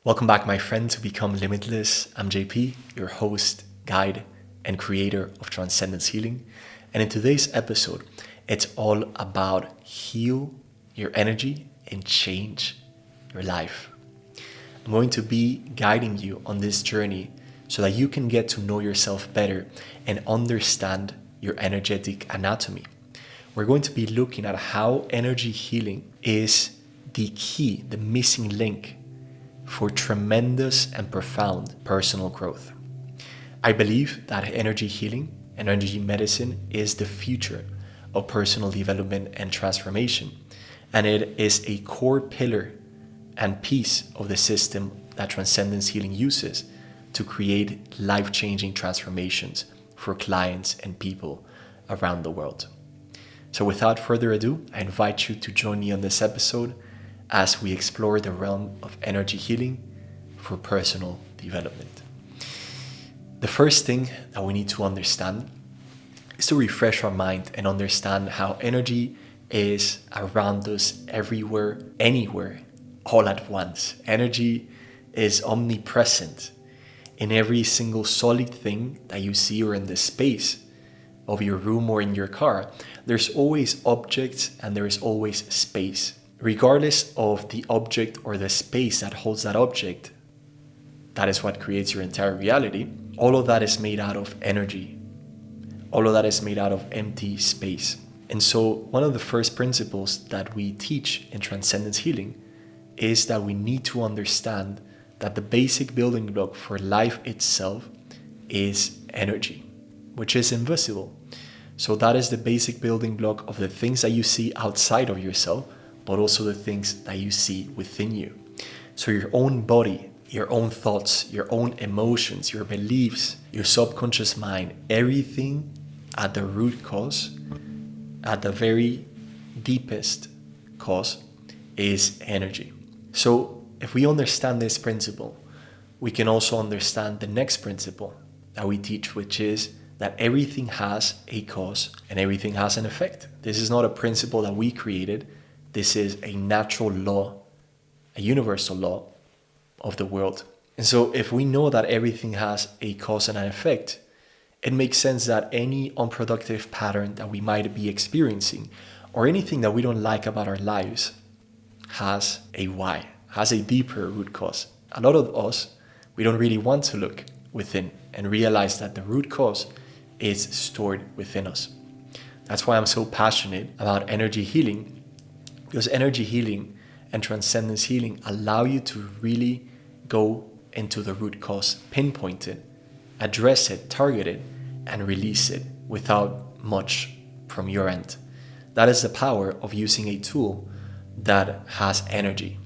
Welcome back, my friend, to Become Limitless. I'm JP, your host, guide, and creator of Transcendence Healing. And in today's episode, it's all about heal your energy and change your life. I'm going to be guiding you on this journey so that you can get to know yourself better and understand your energetic anatomy. We're going to be looking at how energy healing is the key, the missing link for tremendous and profound personal growth. I believe that energy healing and energy medicine is the future of personal development and transformation, and it is a core pillar and piece of the system that Transcendence Healing uses to create life-changing transformations for clients and people around the world. So without further ado, I invite you to join me on this episode as we explore the realm of energy healing for personal development. The first thing that we need to understand is to refresh our mind and understand how energy is around us everywhere, anywhere, all at once. Energy is omnipresent in every single solid thing that you see, or in the space of your room or in your car. There's always objects and there is always space. Regardless of the object or the space that holds that object, that is what creates your entire reality. All of that is made out of energy. All of that is made out of empty space. And so one of the first principles that we teach in Transcendence Healing is that we need to understand that the basic building block for life itself is energy, which is invisible. So that is the basic building block of the things that you see outside of yourself, but also the things that you see within you. So your own body, your own thoughts, your own emotions, your beliefs, your subconscious mind, everything at the root cause, at the very deepest cause, is energy. So if we understand this principle, we can also understand the next principle that we teach, which is that everything has a cause and everything has an effect. This is not a principle that we created. This is a natural law, a universal law of the world. And so if we know that everything has a cause and an effect, it makes sense that any unproductive pattern that we might be experiencing, or anything that we don't like about our lives, has a why, has a deeper root cause. A lot of us, we don't really want to look within and realize that the root cause is stored within us. That's why I'm so passionate about energy healing, because energy healing and transcendence healing allow you to really go into the root cause, pinpoint it, address it, target it, and release it without much from your end. That is the power of using a tool that has energy.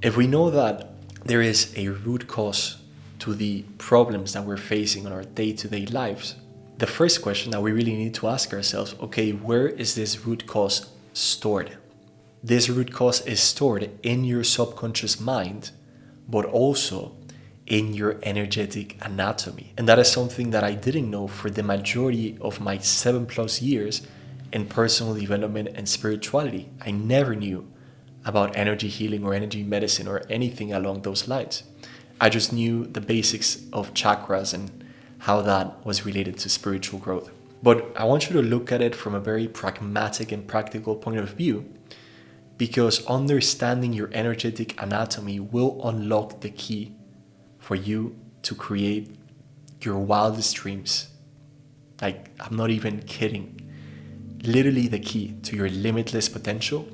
If we know that there is a root cause to the problems that we're facing on our day-to-day lives, the first question that we really need to ask ourselves, okay, where is this root cause stored? This root cause is stored in your subconscious mind, but also in your energetic anatomy. And that is something that I didn't know for the majority of my 7+ years in personal development and spirituality. I never knew about energy healing or energy medicine or anything along those lines. I just knew the basics of chakras and how that was related to spiritual growth. But I want you to look at it from a very pragmatic and practical point of view, because understanding your energetic anatomy will unlock the key for you to create your wildest dreams. Like, I'm not even kidding. Literally the key to your limitless potential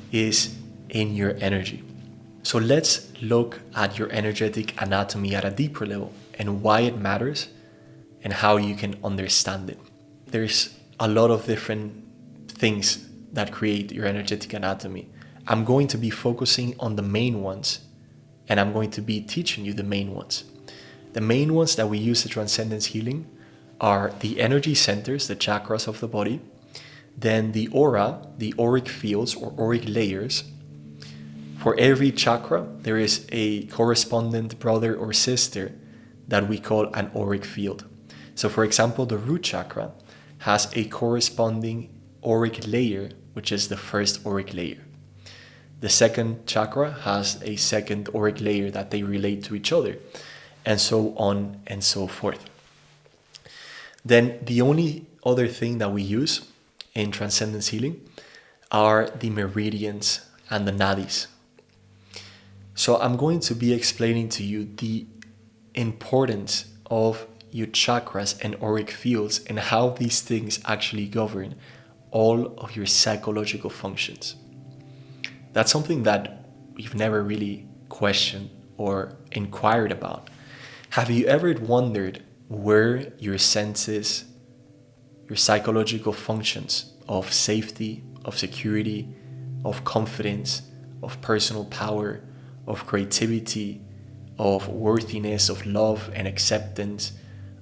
is in your energy. So let's look at your energetic anatomy at a deeper level and why it matters and how you can understand it. There's a lot of different things that create your energetic anatomy. I'm going to be focusing on the main ones, and I'm going to be teaching you the main ones. The main ones that we use at Transcendence Healing are the energy centers, the chakras of the body, then the aura, the auric fields or auric layers. For every chakra, there is a correspondent brother or sister that we call an auric field. So for example, the root chakra has a corresponding auric layer, which is the first auric layer. The second chakra has a second auric layer that they relate to each other, and so on and so forth. Then the only other thing that we use in Transcendence Healing are the meridians and the nadis. So I'm going to be explaining to you the importance of your chakras and auric fields and how these things actually govern all of your psychological functions. That's something that we've never really questioned or inquired about. Have you ever wondered where your senses, your psychological functions of safety, of security, of confidence, of personal power, of creativity, of worthiness, of love and acceptance,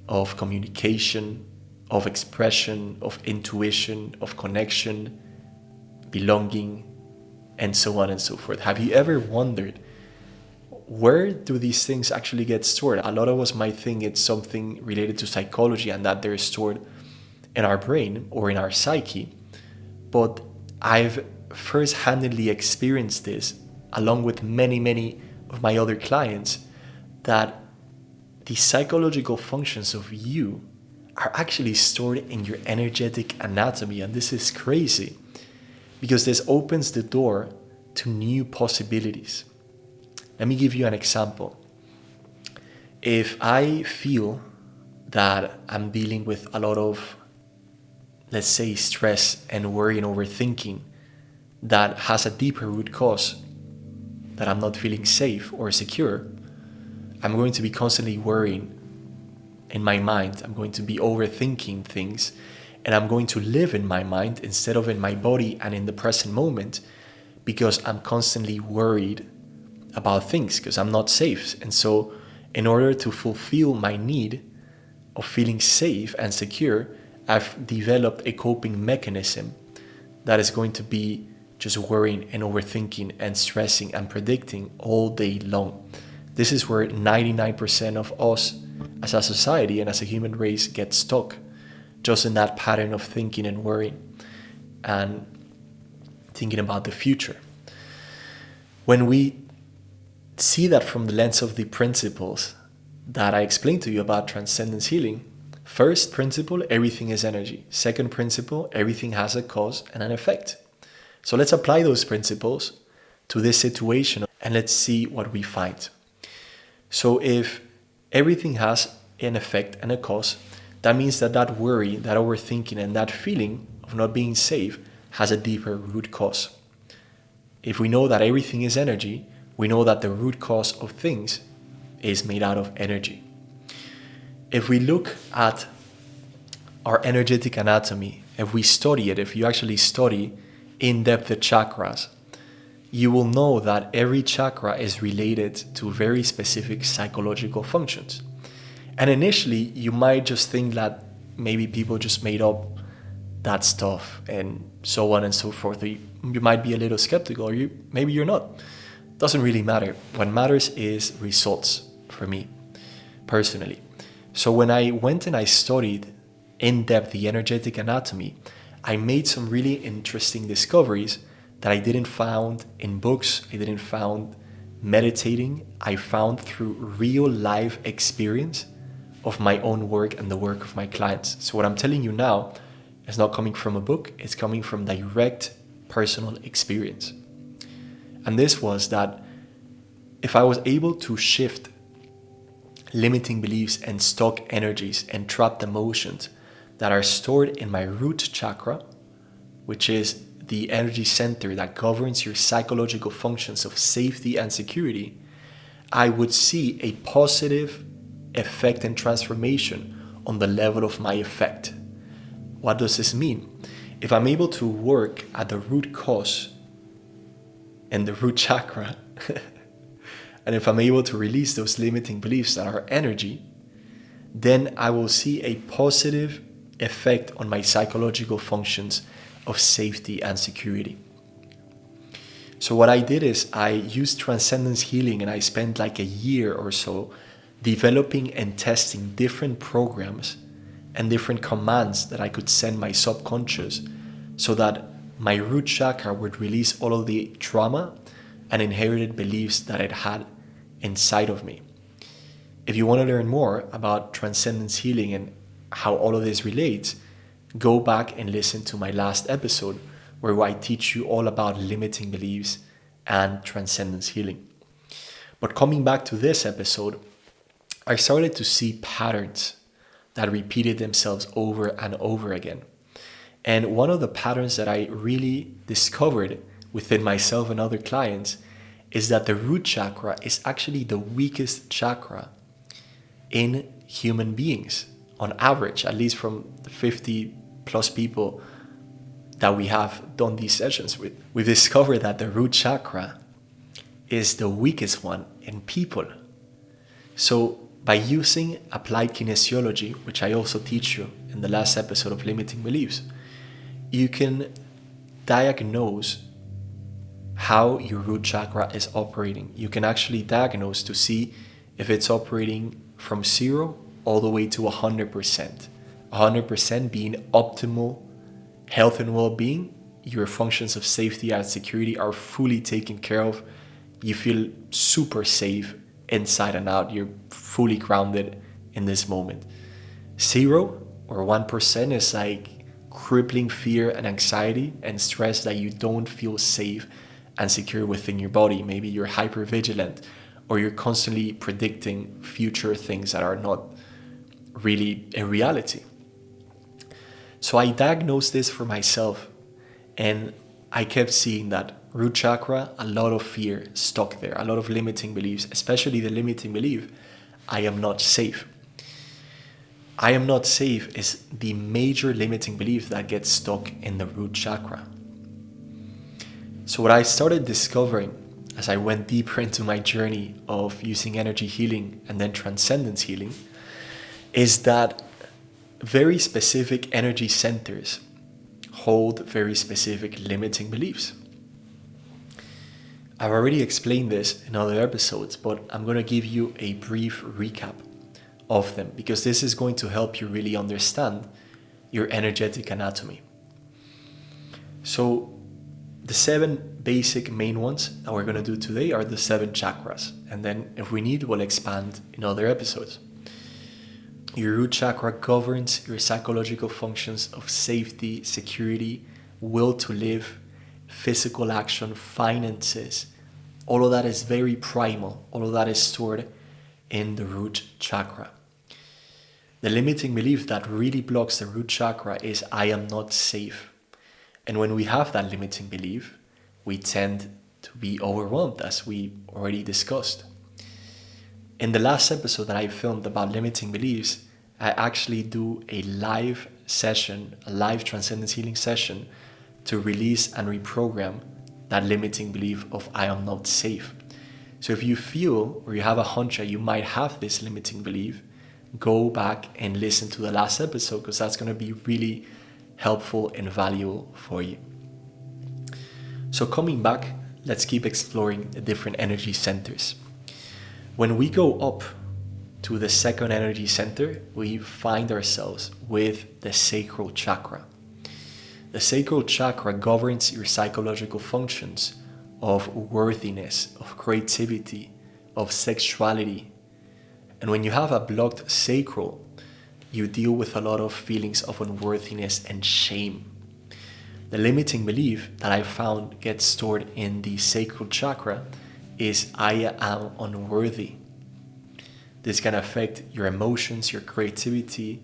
of communication, of expression, of intuition, of connection, belonging, and so on and so forth? Have you ever wondered, where do these things actually get stored? A lot of us might think it's something related to psychology and that they're stored in our brain or in our psyche. But I've first-handedly experienced this, along with many of my other clients, that the psychological functions of you are actually stored in your energetic anatomy. And this is crazy, because this opens the door to new possibilities. Let me give you an example. If I feel that I'm dealing with a lot of, let's say, stress and worry and overthinking that has a deeper root cause, that I'm not feeling safe or secure, I'm going to be constantly worrying in my mind. I'm going to be overthinking things, and I'm going to live in my mind instead of in my body and in the present moment, because I'm constantly worried about things, because I'm not safe. And so in order to fulfill my need of feeling safe and secure, I've developed a coping mechanism that is going to be just worrying and overthinking and stressing and predicting all day long. This is where 99% of us as a society and as a human race get stuck, just in that pattern of thinking and worrying and thinking about the future. When we see that from the lens of the principles that I explained to you about Transcendence Healing, first principle, everything is energy. Second principle, everything has a cause and an effect. So let's apply those principles to this situation and let's see what we find. So if everything has an effect and a cause, that means that that worry, that overthinking, and that feeling of not being safe has a deeper root cause. If we know that everything is energy, we know that the root cause of things is made out of energy. If we look at our energetic anatomy, if we study it, if you actually study in depth the chakras, you will know that every chakra is related to very specific psychological functions. And initially, you might just think that maybe people just made up that stuff and so on and so forth. Or you might be a little skeptical, or maybe you're not. Doesn't really matter. What matters is results for me, personally. So when I went and I studied in depth the energetic anatomy, I made some really interesting discoveries that I didn't found in books, I didn't found meditating, I found through real life experience of my own work and the work of my clients. So what I'm telling you now is not coming from a book, it's coming from direct personal experience. And this was that if I was able to shift limiting beliefs and stuck energies and trapped emotions that are stored in my root chakra, which is the energy center that governs your psychological functions of safety and security, I would see a positive effect and transformation on the level of my effect. What does this mean? If I'm able to work at the root cause and the root chakra, and if I'm able to release those limiting beliefs that are energy, then I will see a positive effect on my psychological functions of safety and security. So what I did is I used Transcendence Healing, and I spent like a year or so developing and testing different programs and different commands that I could send my subconscious so that my root chakra would release all of the trauma and inherited beliefs that it had inside of me. If you want to learn more about Transcendence Healing and how all of this relates, go back and listen to my last episode where I teach you all about limiting beliefs and Transcendence Healing. But coming back to this episode, I started to see patterns that repeated themselves over and over again. And one of the patterns that I really discovered within myself and other clients is that the root chakra is actually the weakest chakra in human beings on average, at least from the 50 plus people that we have done these sessions with. We discovered that the root chakra is the weakest one in people. So by using applied kinesiology, which I also teach you in the last episode of Limiting Beliefs, you can diagnose how your root chakra is operating. You can actually diagnose to see if it's operating from 0 all the way to 100%. 100% being optimal health and well-being. Your functions of safety and security are fully taken care of. You feel super safe inside and out. You're fully grounded in this moment. 0 or 1% is like crippling fear and anxiety and stress that you don't feel safe and secure within your body. Maybe you're hyper vigilant, or you're constantly predicting future things that are not really a reality. So I diagnosed this for myself, and I kept seeing that root chakra, a lot of fear stuck there, a lot of limiting beliefs, especially the limiting belief, I am not safe. I am not safe is the major limiting belief that gets stuck in the root chakra. So what I started discovering as I went deeper into my journey of using energy healing and then transcendence healing is that very specific energy centers hold very specific limiting beliefs. I've already explained this in other episodes, but I'm going to give you a brief recap of them because this is going to help you really understand your energetic anatomy. So the 7 basic main ones that we're going to do today are the 7 chakras. And then if we need, we'll expand in other episodes. Your root chakra governs your psychological functions of safety, security, will to live, physical action, finances. All of that is very primal. All of that is stored in the root chakra. The limiting belief that really blocks the root chakra is I am not safe. And when we have that limiting belief, we tend to be overwhelmed, as we already discussed. In the last episode that I filmed about limiting beliefs, I actually do a live session, a live transcendence healing session to release and reprogram that limiting belief of I am not safe. So if you feel or you have a hunch that you might have this limiting belief, go back and listen to the last episode because that's going to be really helpful and valuable for you. So coming back, let's keep exploring the different energy centers. When we go up to the second energy center, we find ourselves with the sacral chakra. The sacral chakra governs your psychological functions of worthiness, of creativity, of sexuality. And when you have a blocked sacral, you deal with a lot of feelings of unworthiness and shame. The limiting belief that I found gets stored in the sacral chakra is I am unworthy. This can affect your emotions, your creativity,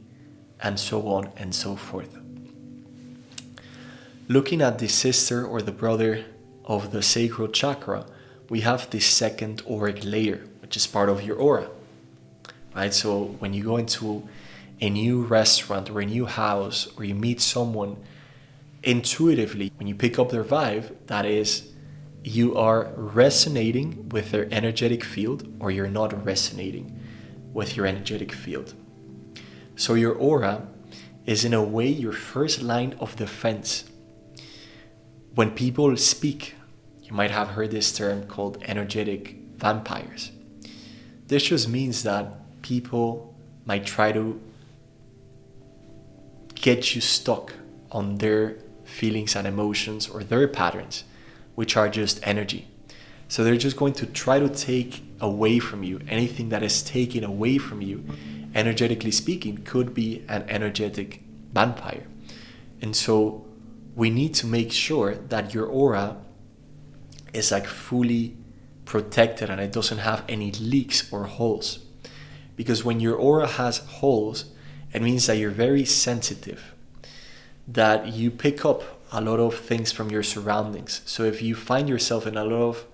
and so on and so forth. Looking at the sister or the brother of the sacral chakra, we have the second auric layer, which is part of your aura. Right? So when you go into a new restaurant or a new house or you meet someone, intuitively, when you pick up their vibe, that is, you are resonating with their energetic field or you're not resonating with your energetic field. So your aura is in a way your first line of defense. When people speak, you might have heard this term called energetic vampires. This just means that people might try to get you stuck on their feelings and emotions or their patterns, which are just energy. So they're just going to try to take away from you. Anything that is taken away from you, energetically speaking, could be an energetic vampire. And so we need to make sure that your aura is like fully protected and it doesn't have any leaks or holes. Because when your aura has holes, it means that you're very sensitive, that you pick up a lot of things from your surroundings. So if you find yourself in a lot of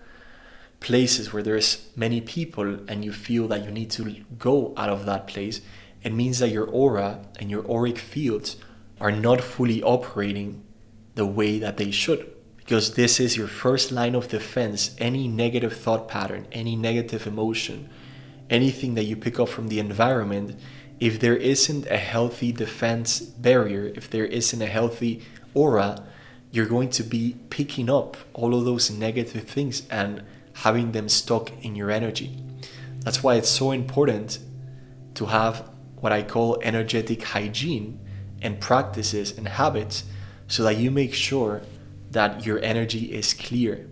places where there's many people and you feel that you need to go out of that place, it means that your aura and your auric fields are not fully operating the way that they should. Because this is your first line of defense. Any negative thought pattern, any negative emotion, anything that you pick up from the environment, if there isn't a healthy defense barrier, if there isn't a healthy aura, you're going to be picking up all of those negative things and having them stuck in your energy. That's why it's so important to have what I call energetic hygiene and practices and habits, so that you make sure that your energy is clear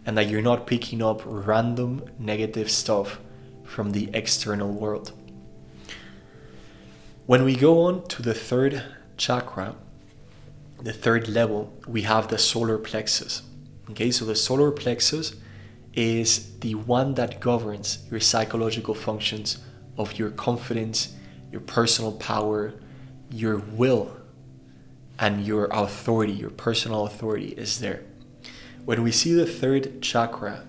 and that you're not picking up random negative stuff from the external world. When we go on to the third chakra, the third level, we have the solar plexus. Okay, so the solar plexus is the one that governs your psychological functions of your confidence, your personal power, your will, and your authority. Your personal authority is there. When we see the third chakra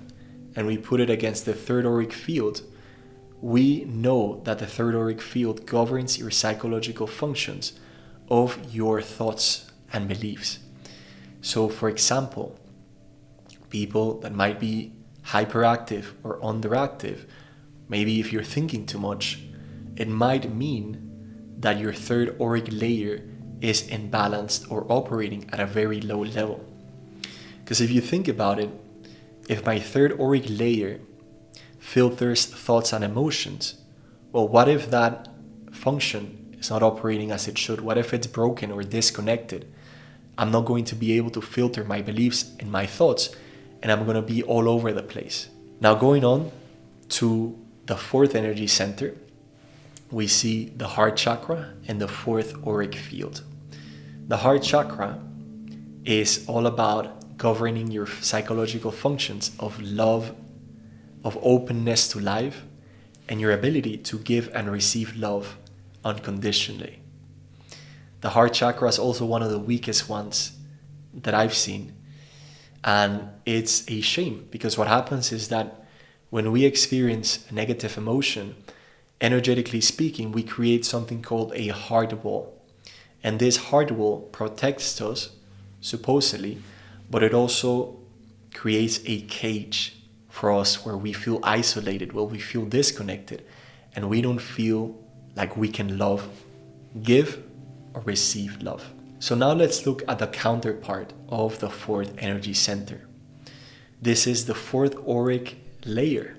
and we put it against the third auric field, we know that the third auric field governs your psychological functions of your thoughts and beliefs. So for example, people that might be hyperactive or underactive, maybe if you're thinking too much, it might mean that your third auric layer is imbalanced or operating at a very low level. Because if you think about it, if my third auric layer filters thoughts and emotions, well, what if that function is not operating as it should? What if it's broken or disconnected? I'm not going to be able to filter my beliefs and my thoughts, and I'm going to be all over the place. Now going on to the fourth energy center, we see the heart chakra and the fourth auric field. The heart chakra is all about governing your psychological functions of love, of openness to life, and your ability to give and receive love unconditionally. The heart chakra is also one of the weakest ones that I've seen. And it's a shame, because what happens is that when we experience a negative emotion, energetically speaking, we create something called a heart wall. And this heart wall protects us, supposedly, but it also creates a cage for us where we feel isolated, where we feel disconnected, and we don't feel like we can love, give, or receive love. So now let's look at the counterpart of the fourth energy center. This is the fourth auric layer,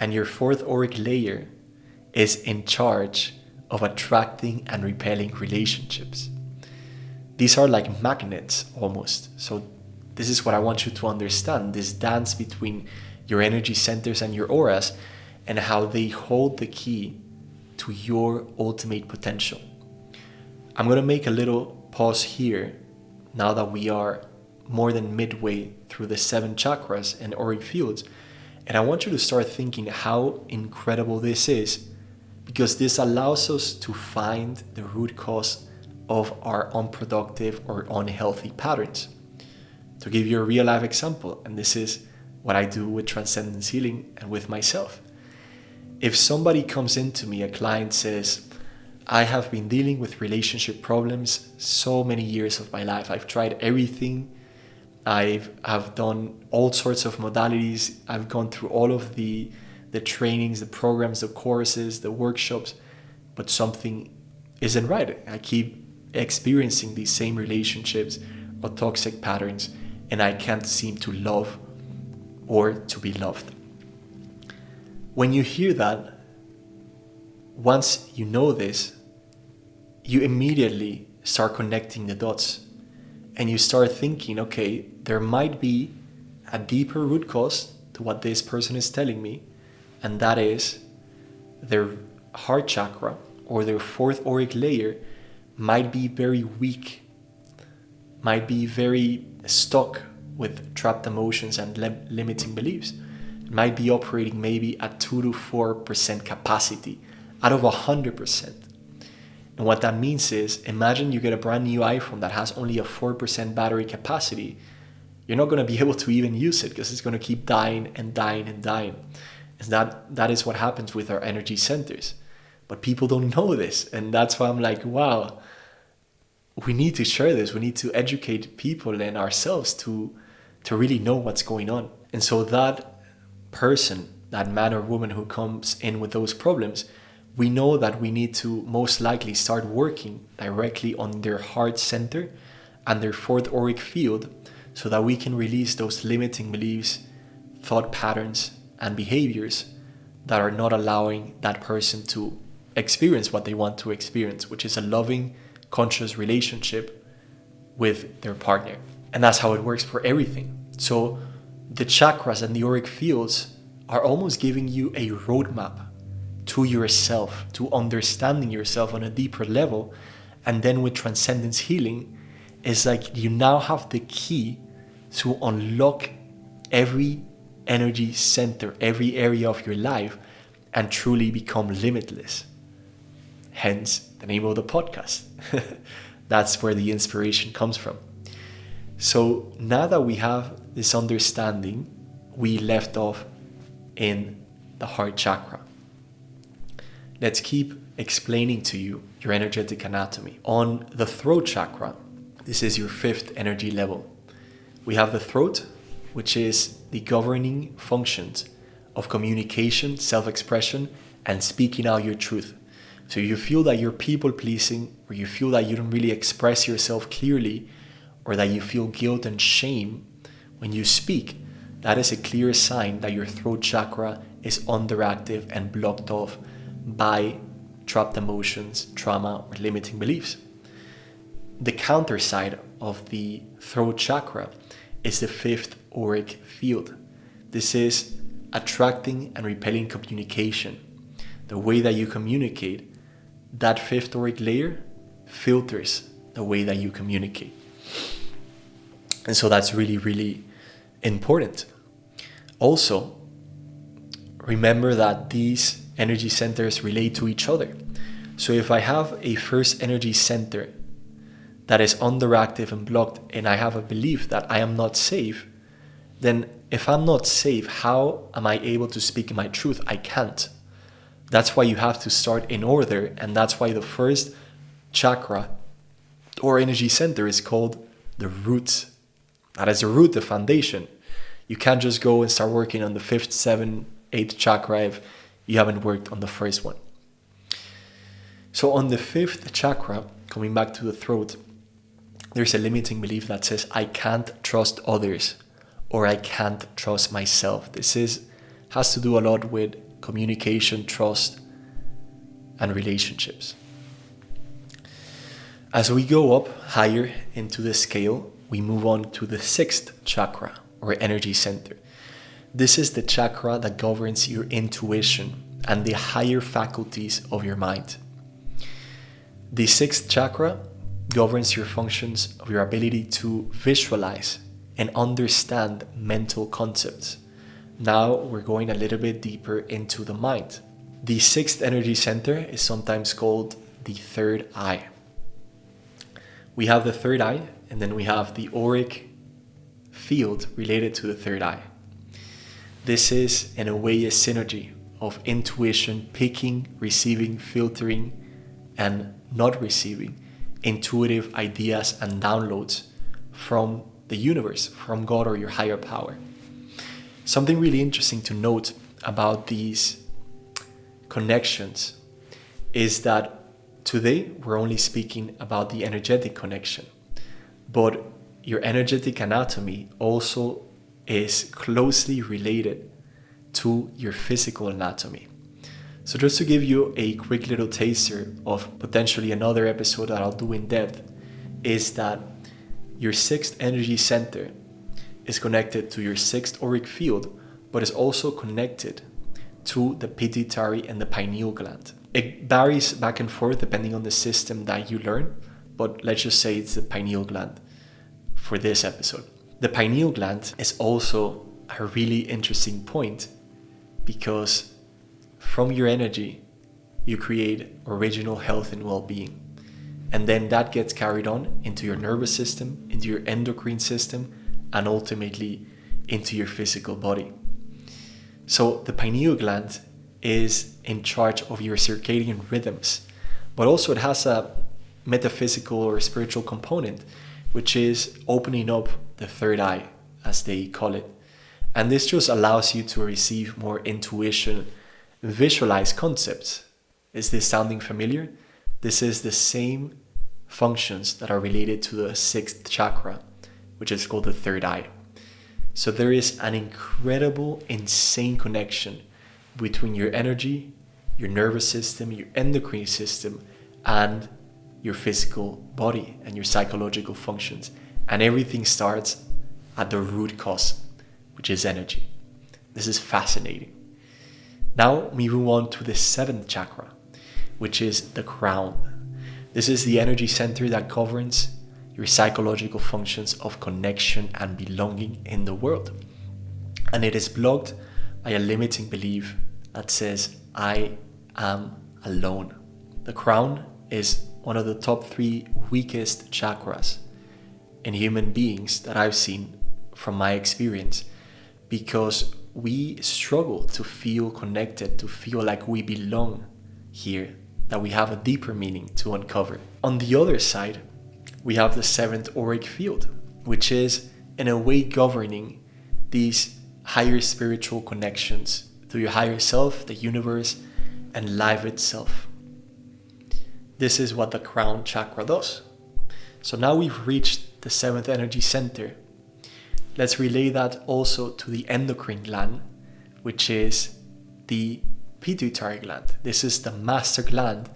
and your fourth auric layer is in charge of attracting and repelling relationships. These are like magnets almost. So this is what I want you to understand, this dance between your energy centers and your auras, and how they hold the key to your ultimate potential. I'm going to make a little pause here now that we are more than midway through the 7 chakras and auric fields, and I want you to start thinking how incredible this is, because this allows us to find the root cause of our unproductive or unhealthy patterns. To give you a real life example, and this is what I do with Transcendence Healing and with myself. If somebody comes into me, a client says, I have been dealing with relationship problems so many years of my life. I've tried everything. I've done all sorts of modalities. I've gone through all of the trainings, the programs, the courses, the workshops, but something isn't right. I keep experiencing these same relationships or toxic patterns, and I can't seem to love or to be loved. When you hear that, once you know this, you immediately start connecting the dots, and you start thinking, okay, there might be a deeper root cause to what this person is telling me, and that is their heart chakra or their fourth auric layer might be very weak, might be very stuck with trapped emotions and limiting beliefs. It might be operating maybe at 2 to 4% capacity out of 100%. And what that means is, imagine you get a brand new iPhone that has only a 4% battery capacity. You're not going to be able to even use it because it's going to keep dying and dying and dying. And that is what happens with our energy centers. But people don't know this. And that's why I'm like, wow, we need to share this. We need to educate people and ourselves to really know what's going on. And so that person, that man or woman who comes in with those problems, we know that we need to most likely start working directly on their heart center and their fourth auric field so that we can release those limiting beliefs, thought patterns, and behaviors that are not allowing that person to experience what they want to experience, which is a loving, conscious relationship with their partner. And that's how it works for everything. So the chakras and the auric fields are almost giving you a roadmap to yourself, to understanding yourself on a deeper level. And then with Transcendence Healing, it's like you now have the key to unlock every energy center, every area of your life, and truly become limitless. Hence the name of the podcast. That's where the inspiration comes from. So now that we have this understanding, we left off in the heart chakra. Let's keep explaining to you your energetic anatomy. On the throat chakra, this is your fifth energy level. We have the throat, which is the governing functions of communication, self-expression, and speaking out your truth. So you feel that you're people-pleasing, or you feel that you don't really express yourself clearly, or that you feel guilt and shame when you speak, that is a clear sign that your throat chakra is underactive and blocked off by trapped emotions, trauma, or limiting beliefs. The counter side of the throat chakra is the fifth auric field. This is attracting and repelling communication. The way that you communicate, that fifth auric layer filters the way that you communicate. And so that's really, really important. Also, remember that these energy centers relate to each other. So if I have a first energy center that is underactive and blocked, and I have a belief that I am not safe, then if I'm not safe, how am I able to speak my truth? I can't. That's why you have to start in order, and that's why the first chakra or energy center is called the root. That is the root, the foundation. You can't just go and start working on the 5th, 7th, 8th chakra if you haven't worked on the first one. So on the 5th chakra, coming back to the throat, there's a limiting belief that says, I can't trust others, or I can't trust myself. This has to do a lot with communication, trust, and relationships. As we go up higher into the scale, we move on to the 6th chakra, or energy center. This is the chakra that governs your intuition and the higher faculties of your mind. The 6th chakra governs your functions of your ability to visualize and understand mental concepts. Now we're going a little bit deeper into the mind. The 6th energy center is sometimes called the third eye. We have the third eye, and then we have the auric field related to the third eye. This is, in a way, a synergy of intuition, picking, receiving, filtering, and not receiving intuitive ideas and downloads from the universe, from God or your higher power. Something really interesting to note about these connections is that today we're only speaking about the energetic connection, but your energetic anatomy also is closely related to your physical anatomy. So just to give you a quick little taster of potentially another episode that I'll do in depth, is that your 6th energy center is connected to your 6th auric field, but is also connected to the pituitary and the pineal gland. It varies back and forth depending on the system that you learn, but let's just say it's the pineal gland for this episode. The pineal gland is also a really interesting point because from your energy, you create original health and well-being. And then that gets carried on into your nervous system, into your endocrine system, and ultimately into your physical body. So the pineal gland is in charge of your circadian rhythms, but also it has a metaphysical or spiritual component, which is opening up the third eye, as they call it. And this just allows you to receive more intuition, visualize concepts. Is this sounding familiar? This is the same functions that are related to the sixth chakra, which is called the third eye. So there is an incredible, insane connection between your energy, your nervous system, your endocrine system, and your physical body and your psychological functions. And everything starts at the root cause, which is energy. This is fascinating. Now we move on to the seventh chakra, which is the crown. This is the energy center that governs your psychological functions of connection and belonging in the world. And it is blocked by a limiting belief that says, I am alone. The crown is one of the top 3 weakest chakras in human beings that I've seen from my experience, because we struggle to feel connected, to feel like we belong here, that we have a deeper meaning to uncover. On the other side, we have the 7th auric field, which is in a way governing these higher spiritual connections to your higher self, the universe, and life itself. This is what the crown chakra does. So now we've reached the 7th energy center. Let's relay that also to the endocrine gland, which is the pituitary gland. This is the master gland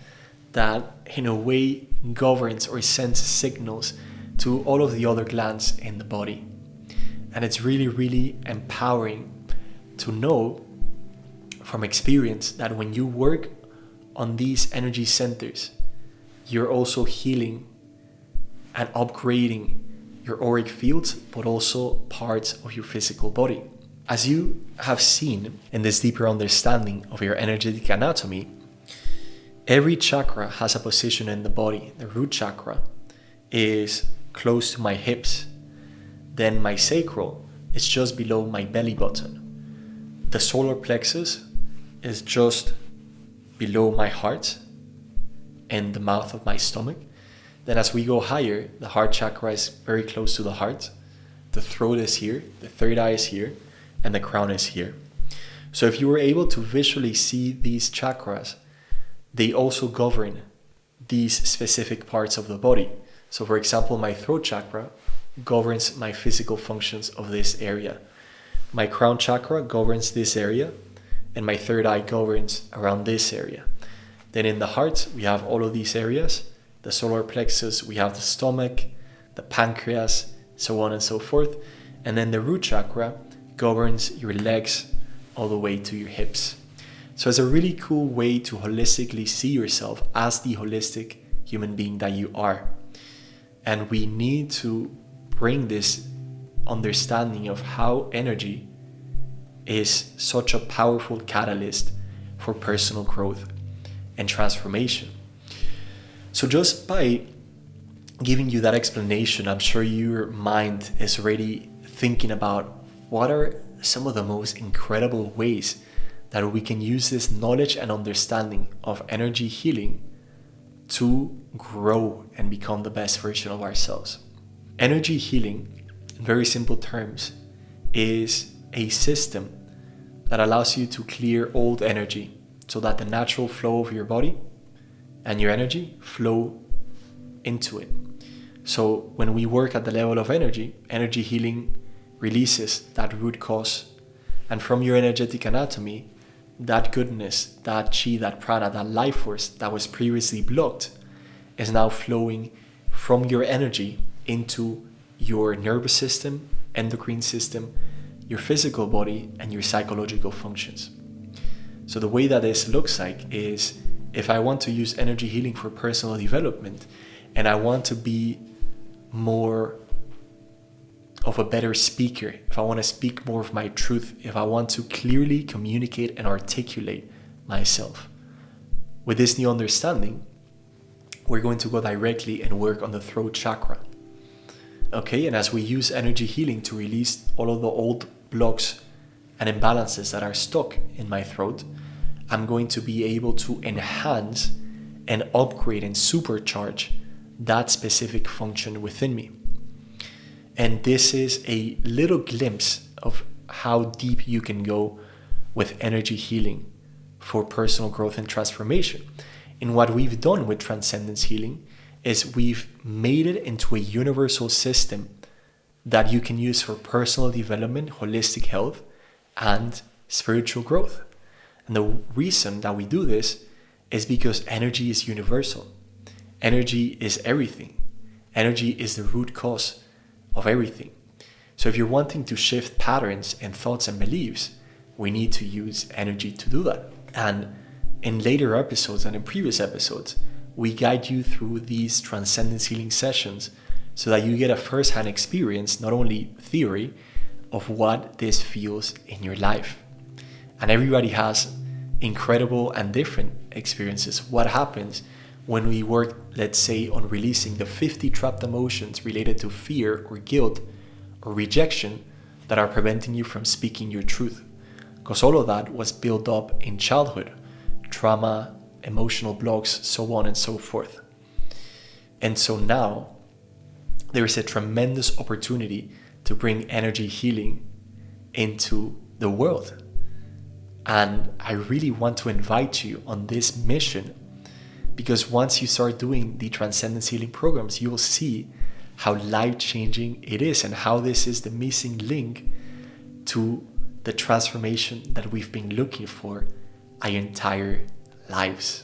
that in a way governs or sends signals to all of the other glands in the body. And it's really, really empowering to know from experience that when you work on these energy centers, you're also healing and upgrading your auric fields, but also parts of your physical body. As you have seen in this deeper understanding of your energetic anatomy, every chakra has a position in the body. The root chakra is close to my hips. Then my sacral is just below my belly button. The solar plexus is just below my heart and the mouth of my stomach. Then as we go higher, the heart chakra is very close to the heart. The throat is here, the third eye is here, and the crown is here. So if you were able to visually see these chakras, they also govern these specific parts of the body. So for example, my throat chakra governs my physical functions of this area. My crown chakra governs this area, and my third eye governs around this area. Then in the heart, we have all of these areas. The solar plexus, we have the stomach, the pancreas, so on and so forth. And then the root chakra governs your legs all the way to your hips. So it's a really cool way to holistically see yourself as the holistic human being that you are. And we need to bring this understanding of how energy is such a powerful catalyst for personal growth and transformation. So just by giving you that explanation, I'm sure your mind is already thinking about what are some of the most incredible ways that we can use this knowledge and understanding of energy healing to grow and become the best version of ourselves. Energy healing, in very simple terms, is a system that allows you to clear old energy so that the natural flow of your body and your energy flow into it. So when we work at the level of energy, energy healing releases that root cause, and from your energetic anatomy, that goodness, that chi, that prana, that life force that was previously blocked is now flowing from your energy into your nervous system, endocrine system, your physical body and your psychological functions. So the way that this looks like is, if I want to use energy healing for personal development and I want to be more of a better speaker, if I want to speak more of my truth, if I want to clearly communicate and articulate myself, with this new understanding, we're going to go directly and work on the throat chakra. Okay, and as we use energy healing to release all of the old blocks and imbalances that are stuck in my throat, I'm going to be able to enhance and upgrade and supercharge that specific function within me. And this is a little glimpse of how deep you can go with energy healing for personal growth and transformation. And what we've done with Transcendence Healing is we've made it into a universal system that you can use for personal development, holistic health, and spiritual growth. And the reason that we do this is because energy is universal. Energy is everything. Energy is the root cause of everything. So if you're wanting to shift patterns and thoughts and beliefs, we need to use energy to do that. And in later episodes and in previous episodes, we guide you through these Transcendence Healing sessions so that you get a first-hand experience, not only theory, of what this feels in your life. And everybody has incredible and different experiences. What happens when we work, let's say, on releasing the 50 trapped emotions related to fear or guilt or rejection that are preventing you from speaking your truth? Because all of that was built up in childhood, trauma, emotional blocks, so on and so forth. And so now there is a tremendous opportunity to bring energy healing into the world. And I really want to invite you on this mission, because once you start doing the Transcendence Healing programs, you will see how life-changing it is and how this is the missing link to the transformation that we've been looking for our entire lives.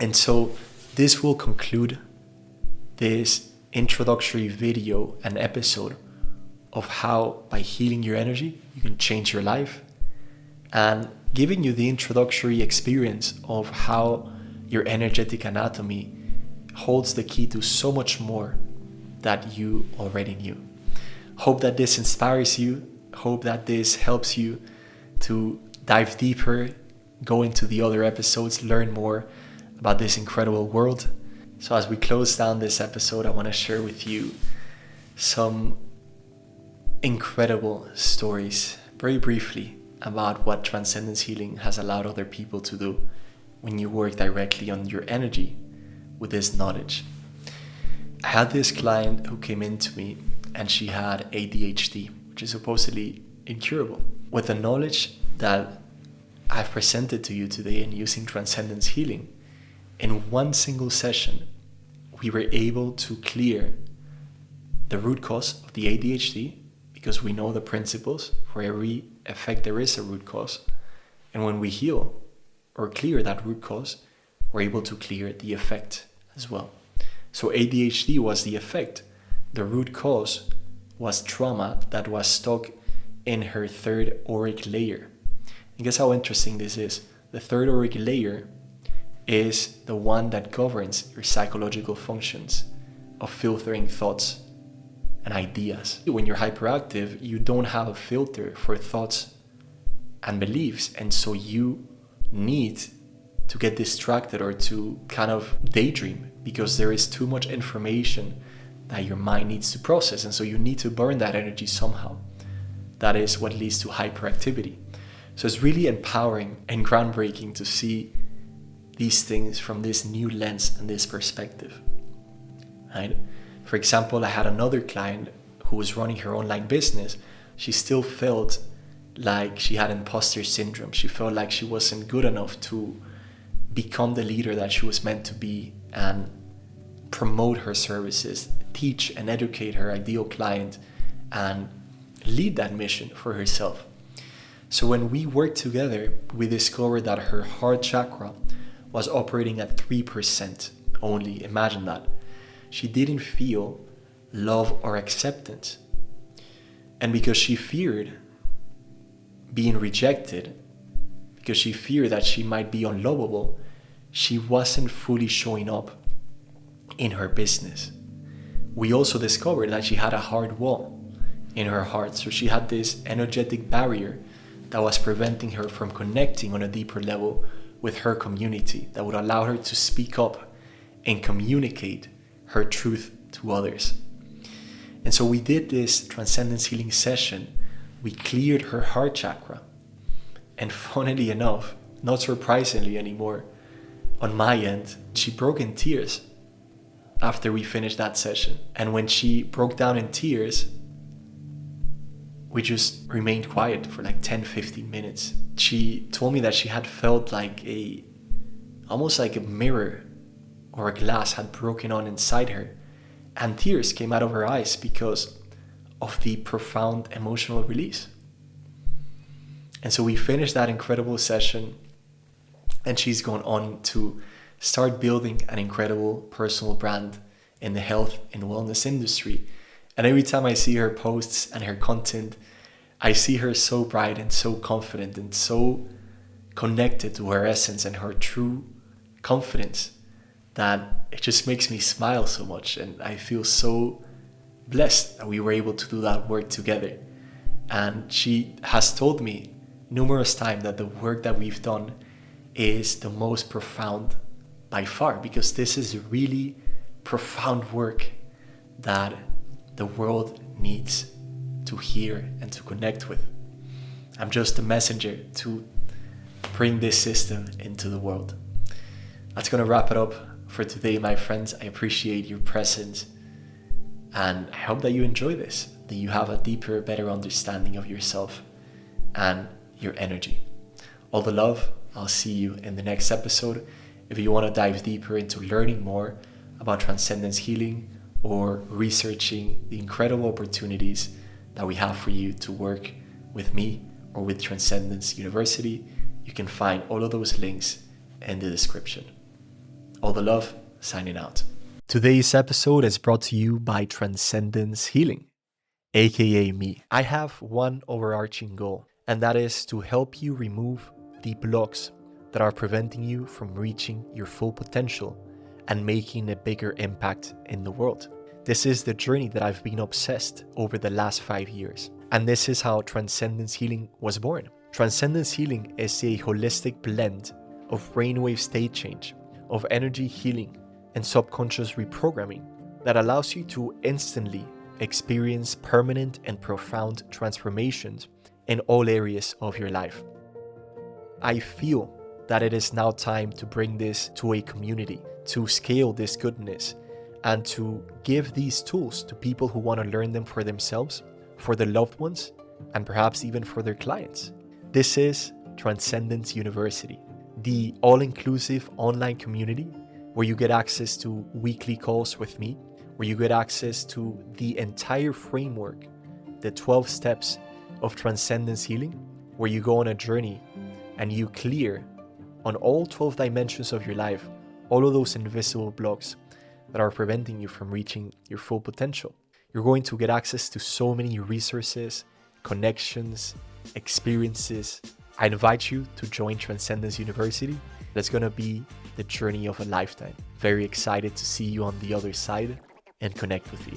And so this will conclude this introductory video and episode of how, by healing your energy, you can change your life, and giving you the introductory experience of how your energetic anatomy holds the key to so much more that you already knew. Hope that this inspires you. Hope that this helps you to dive deeper, go into the other episodes, learn more about this incredible world. So as we close down this episode, I want to share with you some incredible stories, very briefly, about what Transcendence Healing has allowed other people to do when you work directly on your energy with this knowledge. I had this client who came into me and she had ADHD, which is supposedly incurable. With the knowledge that I've presented to you today and using Transcendence Healing, in one single session, we were able to clear the root cause of the ADHD, because we know the principles. For every effect, there is a root cause. And when we heal or clear that root cause, we're able to clear the effect as well. So ADHD was the effect. The root cause was trauma that was stuck in her third auric layer. And guess how interesting this is? The third auric layer is the one that governs your psychological functions of filtering thoughts and ideas. When you're hyperactive, you don't have a filter for thoughts and beliefs, and so you need to get distracted or to kind of daydream because there is too much information that your mind needs to process, and so you need to burn that energy somehow. That is what leads to hyperactivity. So it's really empowering and groundbreaking to see these things from this new lens and this perspective, right? For example, I had another client who was running her online business. She still felt like she had imposter syndrome. She felt like she wasn't good enough to become the leader that she was meant to be and promote her services, teach and educate her ideal client, and lead that mission for herself. So when we worked together, we discovered that her heart chakra was operating at 3% only. Imagine that. She didn't feel love or acceptance. And because she feared being rejected because she feared that she might be unlovable, she wasn't fully showing up in her business. We also discovered that she had a hard wall in her heart. So she had this energetic barrier that was preventing her from connecting on a deeper level with her community, that would allow her to speak up and communicate her truth to others. And so we did this Transcendence Healing session. We cleared her heart chakra. And funnily enough, not surprisingly anymore, on my end, she broke in tears after we finished that session. And when she broke down in tears, we just remained quiet for like 10-15 minutes. She told me that she had felt like almost like a mirror or a glass had broken on inside her, and tears came out of her eyes because of the profound emotional release. And so we finished that incredible session, and she's gone on to start building an incredible personal brand in the health and wellness industry. And every time I see her posts and her content, I see her so bright and so confident and so connected to her essence and her true confidence that it just makes me smile so much. And I feel so blessed that we were able to do that work together. And she has told me numerous times that the work that we've done is the most profound by far, because this is really profound work that the world needs to hear and to connect with. I'm just a messenger to bring this system into the world. That's going to wrap it up for today, my friends. I appreciate your presence, and I hope that you enjoy this, that you have a deeper, better understanding of yourself and your energy. All the love. I'll see you in the next episode. If you want to dive deeper into learning more about Transcendence Healing or researching the incredible opportunities that we have for you to work with me or with Transcendence University, you can find all of those links in the description. All the love, signing out. Today's episode is brought to you by Transcendence Healing, aka me. I have one overarching goal, and that is to help you remove the blocks that are preventing you from reaching your full potential and making a bigger impact in the world. This is the journey that I've been obsessed over the last 5 years. And this is how Transcendence Healing was born. Transcendence Healing is a holistic blend of brainwave state change, of energy healing, and subconscious reprogramming that allows you to instantly experience permanent and profound transformations in all areas of your life. I feel that it is now time to bring this to a community, to scale this goodness, and to give these tools to people who want to learn them for themselves, for their loved ones, and perhaps even for their clients. This is Transcendence University, the all-inclusive online community where you get access to weekly calls with me, where you get access to the entire framework, the 12 steps of Transcendence Healing, where you go on a journey and you clear on all 12 dimensions of your life all of those invisible blocks that are preventing you from reaching your full potential. You're going to get access to so many resources, connections, experiences. I invite you to join Transcendence University. That's going to be the journey of a lifetime. Very excited to see you on the other side and connect with you.